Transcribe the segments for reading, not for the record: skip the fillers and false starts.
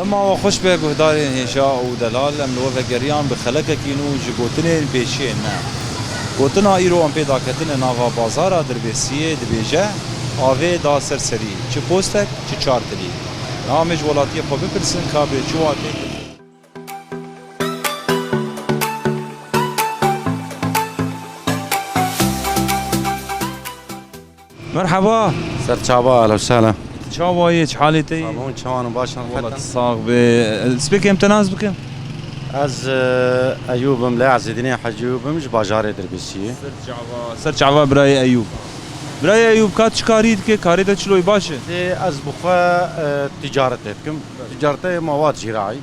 اما خوش به گهدارین هیشا و دلال ام لو وگریان بخلک کینو جگوتنین پیشین نه گوتنا ایرو ام پیدا کتن ناوا بازارا دربسیه دبیجه آوه دا سرسری چه پوستک چه چارتلی نامج ولاتی خوب بپرسن کابه چواتی مرحبا سرچابا اهلا وسهلا چاوایی چه حالتی؟ مون چوان باشن والله صاغ سبيك امتى ناس بكم؟ از ايوب ملاعز الدنيا حجوب مش باجار دربسي سرچاوا براي ايوب براي ايوب كات شكاريد كي كاريدا چلوي باشه دي از بخوا تجارتكم تجارتي مواد زراعي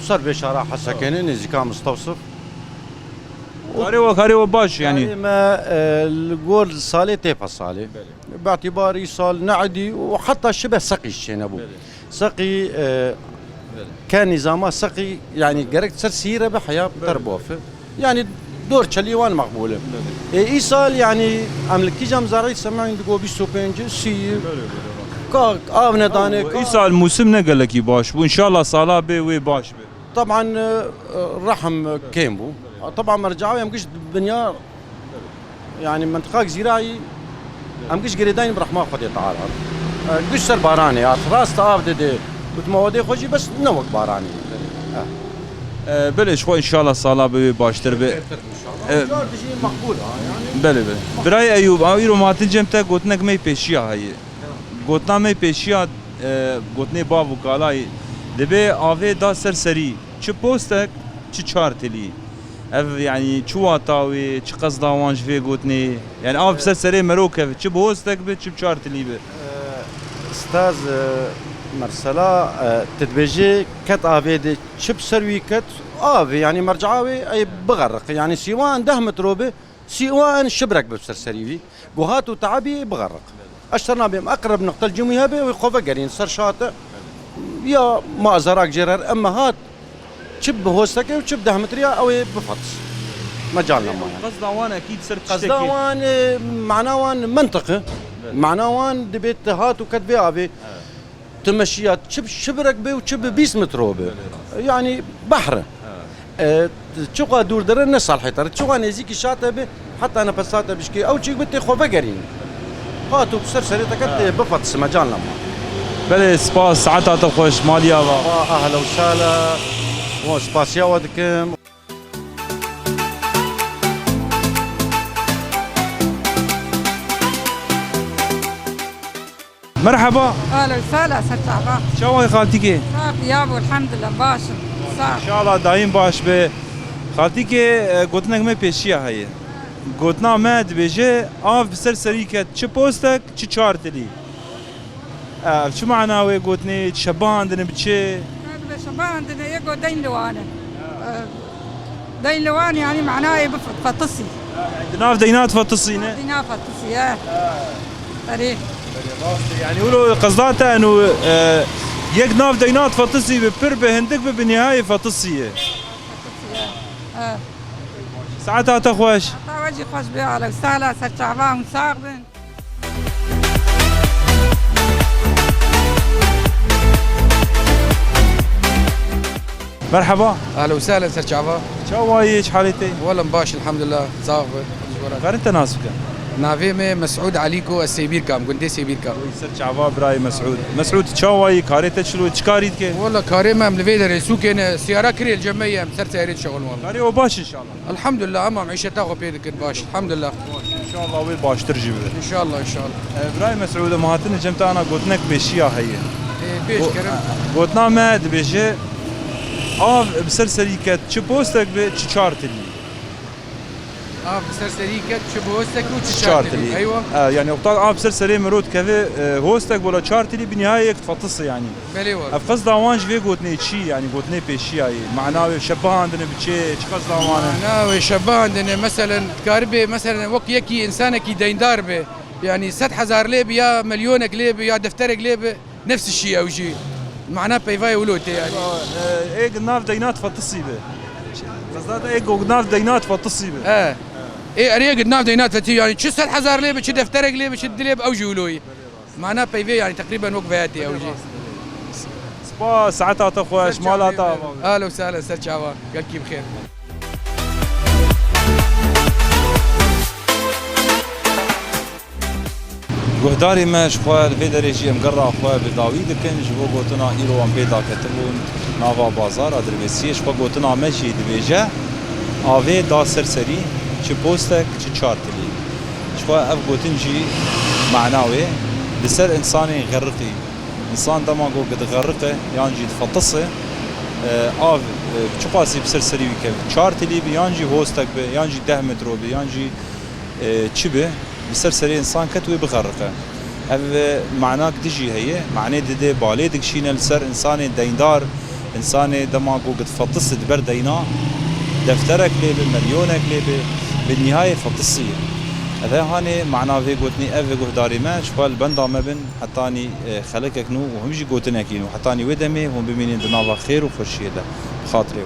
صار بشارع حسكنه نزكا مستوصف كاري باش يعني ما الجول صالي تيفا صالي باعتباري صال نعدي وحتى شبه سقي الشنبو سقي كان نظامه سقي يعني جركت سر سيره بحياه تربوفه يعني دور تشليوان مقبوله اي صال يعني املكي جام زراعي سمعين دقو بيسو بينج سي كاك ابنا داني اي صال موسم نقل لك باش وان شاء الله صاله بي وي باش بي طبعا رحم كيمبو طبعا مرجعوا يمكش بنيار يعني منطقه زراعي امكش قريدين برحمه خدي تعالى قش سر باراني راس تاف دي وتموادي خوشي بس نوك باراني بلش خو ان شاء الله صاله بي باشتر بي مقبوله يعني بله براي ايوب ايرو ما تنجمتا قوتنك مي بيشيا هي قوتنا مي بيشيا قوتني باب وكالاي دبي افي دا سرسري چه پوستك چه چارتلي اف يعني شو طاوي چه قصدا وانج في قوتني يعني اف سرسري مروكه چه بوستك به چه چارتلي به استاذ مرسلا تدبيجي كت افي شب سروي كت افي يعني مرجعاوي اي بغرق يعني سواء دهمت روبه سواء شبرك بسرسري بوهات وتعبي بغرق اشترنا بهم اقرب نقطه الجمهيه به ويخوفا قرين صار شاطئ يا ما زراك جرر اما هات شب هوستك وشب دهمتريا او بفطس مجال لما قصداوان اكيد صرت قصداوان معناوان منطقه معناوان دبيت هات وكتبي ابي تمشيات شبرك بي وشب 20 متر به يعني بحر تشوقا دور در الناس الحيطه تشوقا نزيكي شاطئ به حتى انا بساطه بشكي او شيء بتي خوفا قرين هاتوا بسرسريتك بفطس مجال لما بله سپاس ساعتها خوش ماليا اهلا وسهلا وسپاسيا ودكم مرحبا اهلا وسهلا ست عبا شو خالتك صافي يابو الحمد لله باش ان شاء الله دايم باش به خالتك قلتنا ما بيشيا هي قلتنا ما دبيجي اف بسرسري كت چه پوستك چه چارتلي شو معناه قلتني شبان دنا بتشي شبان دنا يقو دين لوانه دين لوان يعني معناه بفطسي دناف دينات فطسينه دينات فطسي تاريخ يعني يقولوا قصداته انه يك ناف دينات فطسي ببر بهندك بالنهايه فطسيه ساعتها تخوش وجهي خوش بها على وسهلا ست شعبان وساقبن مرحبا اهلا وسهلا سر شعبان شو وايش حالتي والله مباشر الحمد لله صاغب غير انت ناسك نافيمه مسعود عليكو السيبير كام قندي سيبير كام سر شعبان براي مسعود شو واي كاريت شلو تشكاريت كي والله كاريما من الفيدر سوكن سياره كري الجمعيه مسر سيرت شغل والله كاري وباش ان شاء الله الحمد لله اما معيشه تاخذ بيدك باش الحمد لله ان شاء الله وين باش ترجي ان شاء الله ان شاء الله براي مسعود ما هاتنا جمت انا قلت بشيا هي بيش كرم قلتنا ما بيجي بسرسري كت چه پوستك به چه چارتلي بسرسري كت چه پوستك و چه چارتلي ايوه يعني وقت بسرسري مرود كذا هوستك ولا چارتلي بنهايه تفطس يعني بلي والله افقص داوانج في قوتني شي يعني قوتني بشي هي معناه شبان عندنا بتشي قص داوان معناه شبان عندنا مثلا كاربي مثلا وقت يكي انسانك ديندار به يعني 7000 ليبي يا مليونك ليبي يا دفترك ليبي نفس الشيء او شيء معناه بيفاي ولوتي يعني ايه قناف دينات فتصيبه قصدات ايه قناف دينات فتصيبه ايه اريق قناف دينات فتي يعني شو 7000 ليبه شو دفترك ليبه شو دليب او جولوي معناه بيفاي يعني تقريبا وقف هاتي او شيء با ساعتها تخوش مالها اهلا وسهلا سر شعوان قلكي بخير. گهداری مش خواه في درجه مقرع خواه بداوی دکن جبو گوتنا ایرو ام پیدا کتبون ناوا بازار ادربسیش با گوتنا مشی دبیجه آوه دا سرسری چه پوستک چه چارتلی شخواه اف گوتن جی معناوی بسر انسان غرقی انسان دما گو قد غرقه یانجی تفطسه آو چه قاسی بسر سری ویکه چارتلی بی یانجی هوستک بی یانجی 10 مترو بی یانجی چی بی بسر سری انسان كتوي بغرقه اف معناك دجي هي معناه دي بالي دكشينا لسر انسان ديندار انسان دماغو قد فطس دبر دينا دفترك ليبه مليونك ليبه بالنهايه فطسيه هذا هاني معناه في قوتني اف قهداري ما شوال بندا ما بن حتاني خلقك نو وهم جي قوتنا كينو حتاني ودمي هم بمين دناوا خير وخرشيده خاطري